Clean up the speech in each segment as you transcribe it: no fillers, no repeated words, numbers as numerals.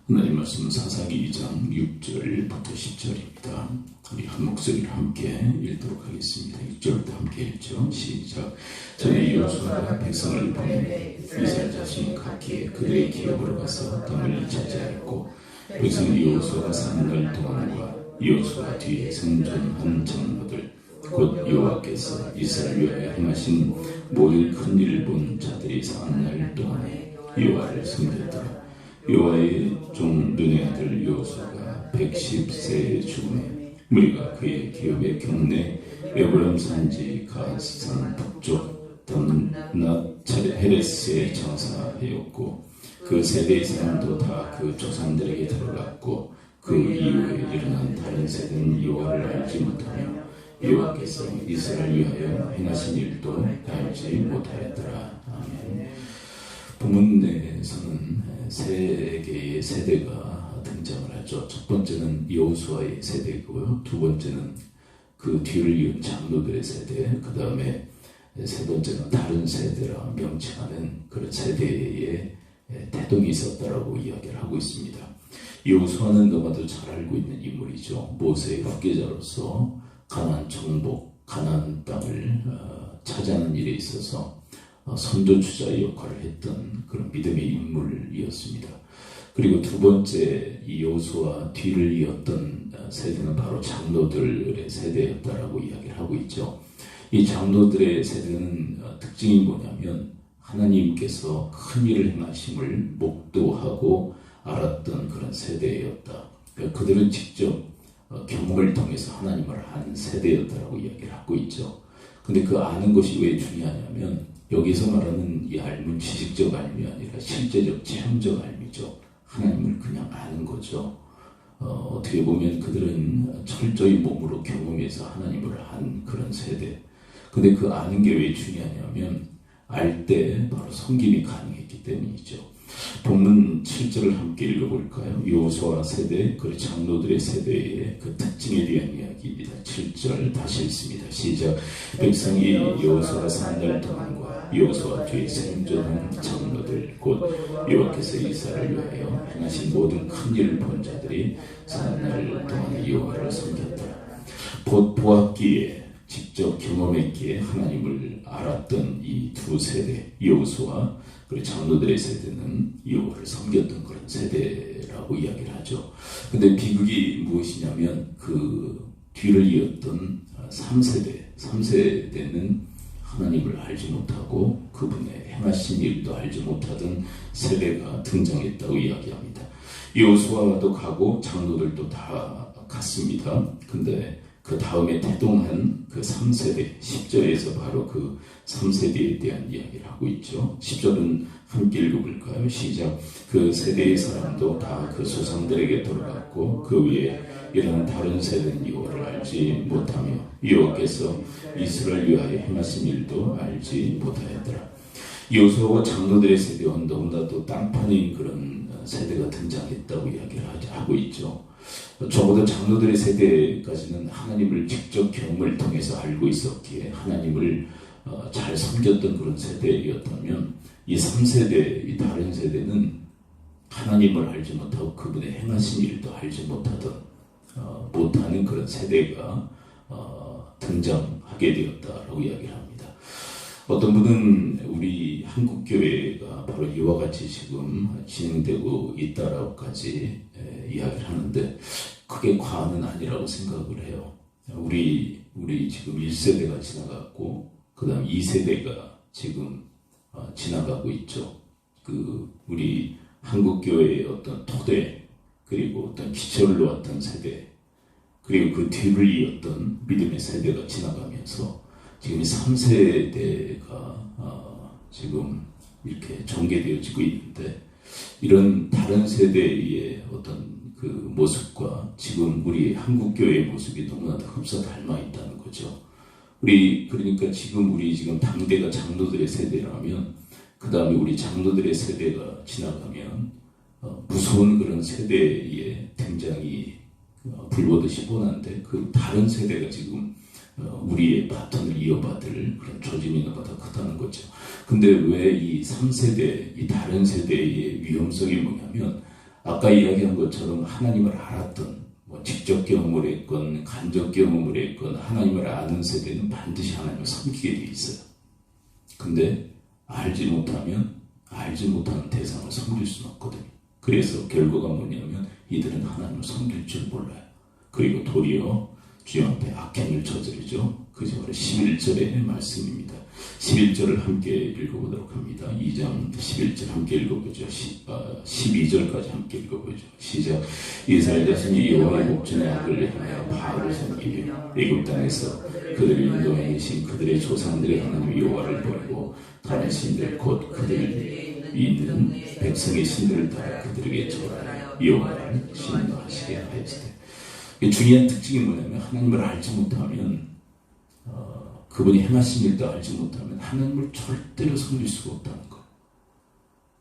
하나님 말씀은 사사기 2장 6절부터 10절입니다. 우리 한 목소리로 함께 읽도록 하겠습니다. 6절부터 함께 읽죠. 시작. 전에 여호수아가 백성을 보내 이스라엘 자손 각기 그들의 기업으로 가서 땅을 차지하였고, 백성이 여호수아가 사는 날 동안과 여호수아 뒤에 생존한 장로들 곧 여호와께서 이스라엘 위하여 행하신 모든 큰 일을 본 자들이 사는 날 동안에 여호와를 섬겼더라. 여호와의 종 눈의 아들 여호수아가 110세에 죽음에 무리가 그의 기업의 경내 에브라임 산지 가스산 북쪽 담낫 헤레스에 장사하였고, 그 세대의 사람도 다 그 조상들에게 들어갔고, 그 이후에 일어난 다른 세대는 여호와를 알지 못하며 여호와께서 이스라엘 위하여 행하신 일도 알지 못하였더라. 아멘. 본문 내에서는 세 개의 세대가 등장을 하죠. 첫 번째는 여호수아의 세대고요. 두 번째는 그 뒤를 이은 장로들의 세대, 그 다음에 세 번째는 다른 세대라 명칭하는 그런 세대의 태동이 있었다라고 이야기를 하고 있습니다. 여호수아는 너무나도 잘 알고 있는 인물이죠. 모세의 후계자로서 가나안 정복, 가나안 땅을 차지하는 일에 있어서 선조주자의 역할을 했던 그런 믿음의 인물이었습니다. 그리고 두 번째 이 여호수아 뒤를 이었던 세대는 바로 장로들의 세대였다라고 이야기를 하고 있죠. 이 장로들의 세대는 특징이 뭐냐면 하나님께서 큰 일을 행하심을 목도하고 알았던 그런 세대였다. 그러니까 그들은 직접 경험을 통해서 하나님을 아는 세대였다라고 이야기를 하고 있죠. 근데 그 아는 것이 왜 중요하냐면 여기서 말하는 이 알문 지식적 알미 아니라 실제적 체험적 알미죠. 하나님을 그냥 아는 거죠. 어떻게 보면 그들은 철저히 몸으로 경험해서 하나님을 안 그런 세대. 근데 그 아는 게 왜 중요하냐면 알 때 바로 섬김이 가능했기 때문이죠. 본문 7절을 함께 읽어볼까요? 여호수아 세대, 그리고 장로들의 세대의 그 특징에 대한 이야기입니다. 7절 다시 읽습니다. 시작. 백성이 여호수아 사는 날 동안과 여호수아 뒤에 생존한 장로들 곧 여호와께서 이스라엘을 위하여 행하신 모든 큰 일을 본 자들이 사는 날 동안에 여호와를 섬겼더라. 보았기에 직접 경험했기에 하나님을 알았던 이 두 세대, 여호수아 그리고 장로들의 세대는 여호와를 섬겼던 그런 세대라고 이야기를 하죠. 근데 비극이 무엇이냐면 그 뒤를 이었던 3세대는 하나님을 알지 못하고 그분의 행하신 일도 알지 못하던 세대가 등장했다고 이야기합니다. 여호수아도 가고 장로들도 다 갔습니다. 근데 그 다음에 태동한 그 3세대, 10절에서 바로 그 3세대에 대한 이야기를 하고 있죠. 10절은 함께 읽어볼까요? 시작. 그 세대의 사람도 다 그 조상들에게 돌아갔고, 그 위에 일어난 다른 세대는 여호와를 알지 못하며 여호와께서 이스라엘 위하여 행하신 일도 알지 못하였더라. 여호수아와 장로들의 세대와 너무나도 땅판인 그런 세대가 등장했다고 이야기를 하고 있죠. 적어도 장로들의 세대까지는 하나님을 직접 경험을 통해서 알고 있었기에 하나님을 잘 섬겼던 그런 세대였다면, 이 3세대, 이 다른 세대는 하나님을 알지 못하고 그분의 행하신 일도 알지 못하는 그런 세대가 등장하게 되었다라고 이야기를 합니다. 어떤 분은 우리 한국교회가 바로 이와 같이 지금 진행되고 있다라고까지 이야기를 하는데, 크게 과언은 아니라고 생각을 해요. 우리 지금 1세대가 지나갔고, 그 다음 2세대가 지금 지나가고 있죠. 우리 한국교회의 어떤 토대, 그리고 어떤 기초를 놓았던 세대, 그리고 그 뒤를 이었던 믿음의 세대가 지나가면서 지금 3세대가 지금 이렇게 전개되어지고 있는데, 이런 다른 세대의 어떤 그 모습과 지금 우리 한국교회의 모습이 너무나도 흡사 닮아 있다는 거죠. 그러니까 지금 당대가 장로들의 세대라면, 그 다음에 우리 장로들의 세대가 지나가면 무서운 그런 세대의 등장이 불보듯이 뻔한데, 그 다른 세대가 지금 우리의 바톤을 이어받을 그런 조짐이 너무나 크다는 거죠. 근데 왜 이 3세대, 이 다른 세대의 위험성이 뭐냐면 아까 이야기한 것처럼 하나님을 알았던 뭐 직접 경험을 했건 간접 경험을 했건 하나님을 아는 세대는 반드시 하나님을 섬기게 돼 있어요. 근데 알지 못하면 알지 못하는 대상을 섬길 수는 없거든요. 그래서 결과가 뭐냐면 이들은 하나님을 섬길 줄 몰라요. 그리고 도리어 주님 앞에 악행을 저지르죠. 그게 바로 11절의 말씀입니다. 11절을 함께 읽어보도록 합니다. 2장 11절 함께 읽어보죠. 12절까지 함께 읽어보죠. 시작. 이스라엘 자손이 여호와의 목전에 악을 행하여 바알을 섬기며 애굽 땅에서 그들을 인도해 계신 그들의 조상들의 하나님 여호와를 버리고 다른 신들 곧 그들이 있는 백성의 신들을 따라 그들에게 절하여 여호와를 신노하시게 하였으되. 중요한 특징이 뭐냐면 하나님을 알지 못하면 그분이 행하신 일도 알지 못하면 하나님을 절대로 섬길 수가 없다는 것.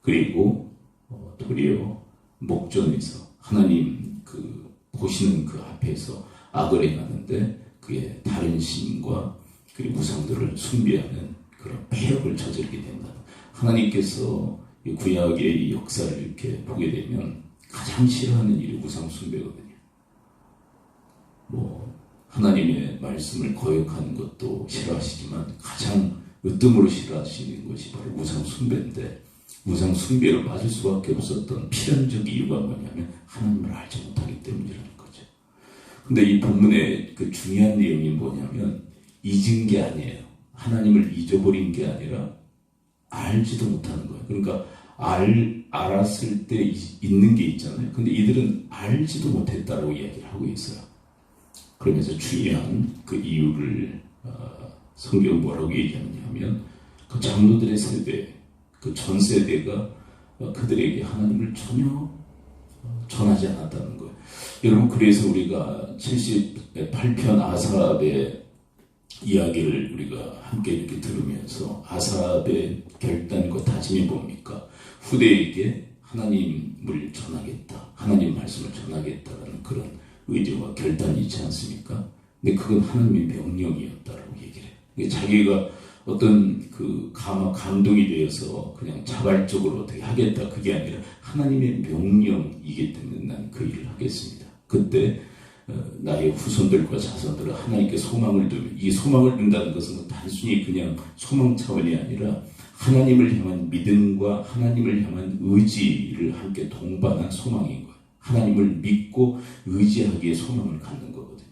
그리고 도리어 목전에서 하나님 그 보시는 그 앞에서 악을 행하는데 그게 다른 신과 그리고 우상들을 숭배하는 그런 폐역을 저지르게 된다. 하나님께서 구약의 역사를 이렇게 보게 되면 가장 싫어하는 일이 우상 숭배거든요. 하나님의 말씀을 거역하는 것도 싫어하시지만 가장 으뜸으로 싫어하시는 것이 바로 우상 숭배인데, 우상 숭배를 맞을 수밖에 없었던 필연적 이유가 뭐냐면 하나님을 알지 못하기 때문이라는 거죠. 근데 이 본문의 그 중요한 내용이 뭐냐면 잊은 게 아니에요. 하나님을 잊어버린 게 아니라 알지도 못하는 거예요. 그러니까 알았을 때 있는 게 있잖아요. 근데 이들은 알지도 못했다라고 이야기를 하고 있어요. 그러면서 중요한 그 이유를 성경은 뭐라고 얘기하느냐 하면 그 장로들의 세대, 그 전 세대가 그들에게 하나님을 전혀 전하지 않았다는 거예요. 여러분, 그래서 우리가 78편 아삽의 이야기를 우리가 함께 이렇게 들으면서 아삽의 결단과 다짐이 뭡니까? 후대에게 하나님을 전하겠다, 하나님 말씀을 전하겠다라는 그런 의지와 결단이 있지 않습니까? 근데 그건 하나님의 명령이었다라고 얘기를 해요. 자기가 어떤 그 감동이 되어서 그냥 자발적으로 어떻게 하겠다, 그게 아니라 하나님의 명령이기 때문에 난 그 일을 하겠습니다. 그때 나의 후손들과 자손들은 하나님께 소망을 두면, 이 소망을 둔다는 것은 단순히 그냥 소망 차원이 아니라 하나님을 향한 믿음과 하나님을 향한 의지를 함께 동반한 소망인 거예요. 하나님을 믿고 의지하기에 소망을 갖는 거거든요.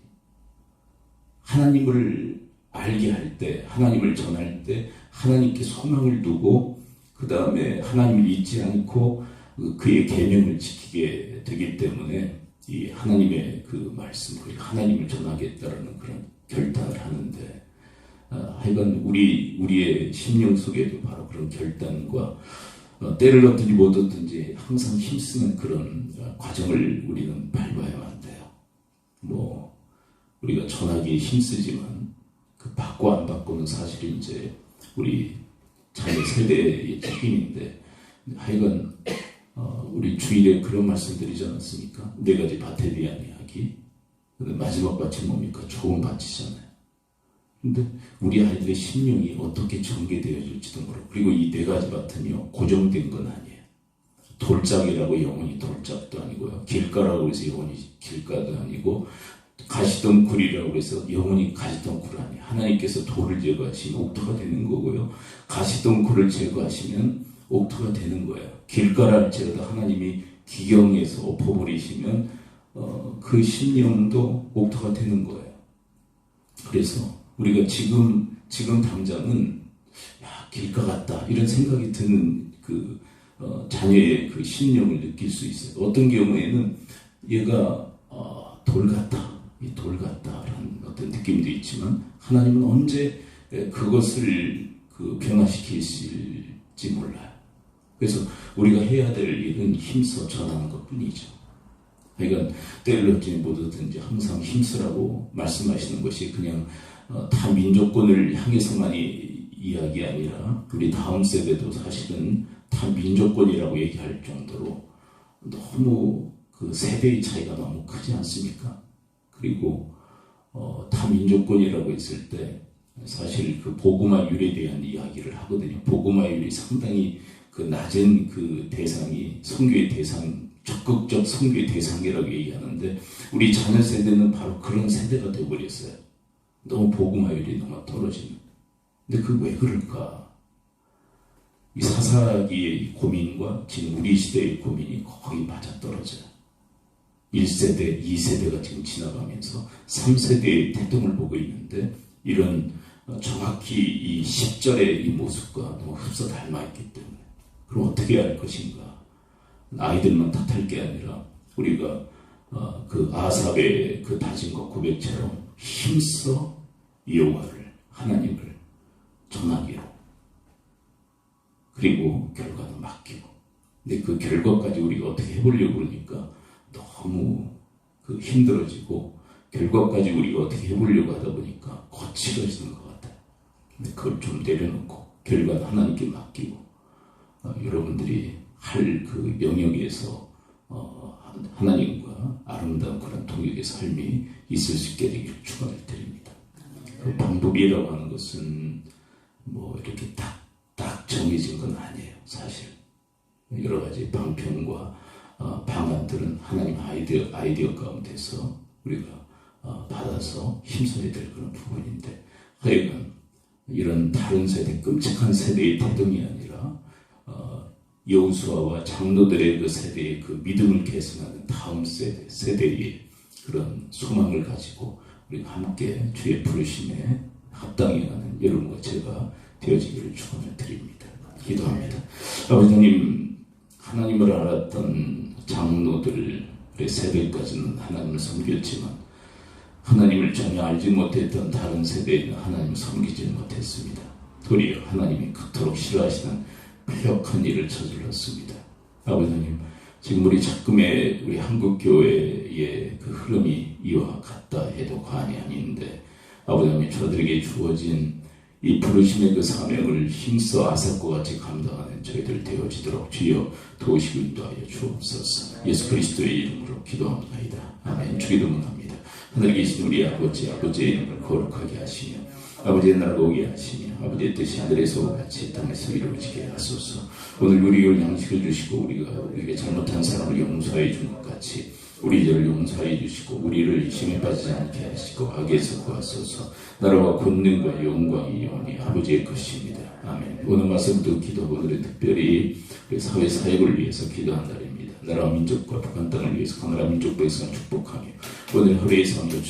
하나님을 알게 할 때, 하나님을 전할 때 하나님께 소망을 두고 그 다음에 하나님을 잊지 않고 그의 계명을 지키게 되기 때문에 이 하나님의 그 말씀, 하나님을 전하겠다라는 그런 결단을 하는데, 하여간 우리의 심령 속에도 바로 그런 결단과 때를 얻든지 못 얻든지 항상 힘쓰는 그런 과정을 우리는 밟아야만 돼요. 우리가 전하기에 힘쓰지만 그 받고 안 받고는 사실 이제 우리 자녀 세대의 책임인데, 하여간 우리 주일에 그런 말씀 드리지 않았습니까? 4가지 밭에 대한 이야기. 근데 마지막 밭이 뭡니까? 좋은 밭이잖아요. 근데 우리 아이들의 심령이 어떻게 전개되어질지도 모르고, 그리고 이 4가지 밭은요, 고정된 건 아니에요. 돌짝이라고 영원히 돌짝도 아니고요, 길가라고 해서 영원히 길가도 아니고, 가시덩굴이라고 해서 영원히 가시덩굴 아니에요. 하나님께서 돌을 제거하시면 옥토가 되는 거고요, 가시덩굴을 제거하시면 옥토가 되는 거예요. 길가를 제거도 하나님이 기경에서 엎어버리시면 그 심령도 옥토가 되는 거예요. 그래서 우리가 지금 당장은 길가 같다 이런 생각이 드는 그 자녀의 그 심령을 느낄 수 있어요. 어떤 경우에는 얘가 돌 같다라는 어떤 느낌도 있지만, 하나님은 언제 그것을 변화시키실지 몰라요. 그래서 우리가 해야 될 일은 힘써 전하는 것뿐이죠. 그러니까 때를 얻든지 못 얻든지 항상 힘쓰라고 말씀하시는 것이 그냥 타 민족권을 향해서만이 이야기 아니라 우리 다음 세대도 사실은 타 민족권이라고 얘기할 정도로 너무 그 세대의 차이가 너무 크지 않습니까? 그리고 타 민족권이라고 했을 때 사실 그 복음화율에 대한 이야기를 하거든요. 복음화율이 상당히 그 낮은 그 대상이 선교의 대상 적극적 선교의 대상이라고 얘기하는데 우리 자녀 세대는 바로 그런 세대가 되어버렸어요. 너무 복음화율이 너무 떨어지는. 근데 그 왜 그럴까? 이 사사기의 고민과 지금 우리 시대의 고민이 거의 맞아떨어져요. 1세대, 2세대가 지금 지나가면서 3세대의 태동을 보고 있는데 이런 정확히 이 10절의 이 모습과 너무 흡사 닮아있기 때문에 그럼 어떻게 할 것인가? 아이들만 탓할 게 아니라 우리가 그 아삽의 그 다짐과 고백처럼 힘써 여호와를 하나님을 전하기로 그리고 결과는 맡기고 근데 그 결과까지 우리가 어떻게 해보려고 그러니까 너무 그 힘들어지고 결과까지 우리가 어떻게 해보려고 하다 보니까 거칠어지는 것 같아요. 근데 그걸 좀 내려놓고 결과는 하나님께 맡기고 여러분들이 할 그 영역에서 하나님과 아름다운 그런 통역의 삶이 있을 수 있게 되기를 축원을 드립니다. 그 방법이라고 하는 것은 뭐 이렇게 딱 정해진 건 아니에요. 사실 여러 가지 방편과 방안들은 하나님 아이디어 가운데서 우리가 받아서 힘써야 될 그런 부분인데 하여간 이런 다른 세대, 끔찍한 세대의 태동이 아니라 여호수아와 장로들의 그 세대의 그 믿음을 계승하는 다음 세대의 그런 소망을 가지고 우리가 함께 주의 부르심에 합당히 하는 여러분과 제가 되어지기를 축원을 드립니다. 기도합니다. 아버지 하나님, 하나님을 알았던 장로들의 세대까지는 하나님을 섬겼지만 하나님을 전혀 알지 못했던 다른 세대에는 하나님을 섬기지 못했습니다. 도리어 하나님이 그토록 싫어하시는 폐역한 일을 저질렀습니다. 아버지 하나님, 지금 우리 작금의 우리 한국교회의 그 흐름이 이와 같다 해도 과언이 아닌데 아버지 하나님, 저들에게 주어진 이 부르심의 그 사명을 힘써 아삽과 같이 감당하는 저희들 되어지도록 주여 도우시고 인도하여 주옵소서. 예수 그리스도의 이름으로 기도합니다. 아멘. 주기도문합니다. 하늘에 계신 우리 아버지의 이름을 거룩하게 하시며 아버지의 나라가 오게 하시며 아버지의 뜻이 하늘에서 같이 땅에서 이루어지게 하소서. 오늘 우리를 양식을 주시고 우리가 잘못한 사람을 용서해 준 것 같이 우리 죄를 용서해 주시고 우리를 시험에 빠지지 않게 하시고 악에서 구하소서. 나라와 권능과 영광이 영원히 아버지의 것입니다. 아멘. 오늘 말씀도 기도 오늘은 특별히 우리 사회 사역을 위해서 기도한 날입니다. 나라와 민족과 북한 땅을 위해서 강나라 민족 백성을 축복하며 오늘 하루의 삶을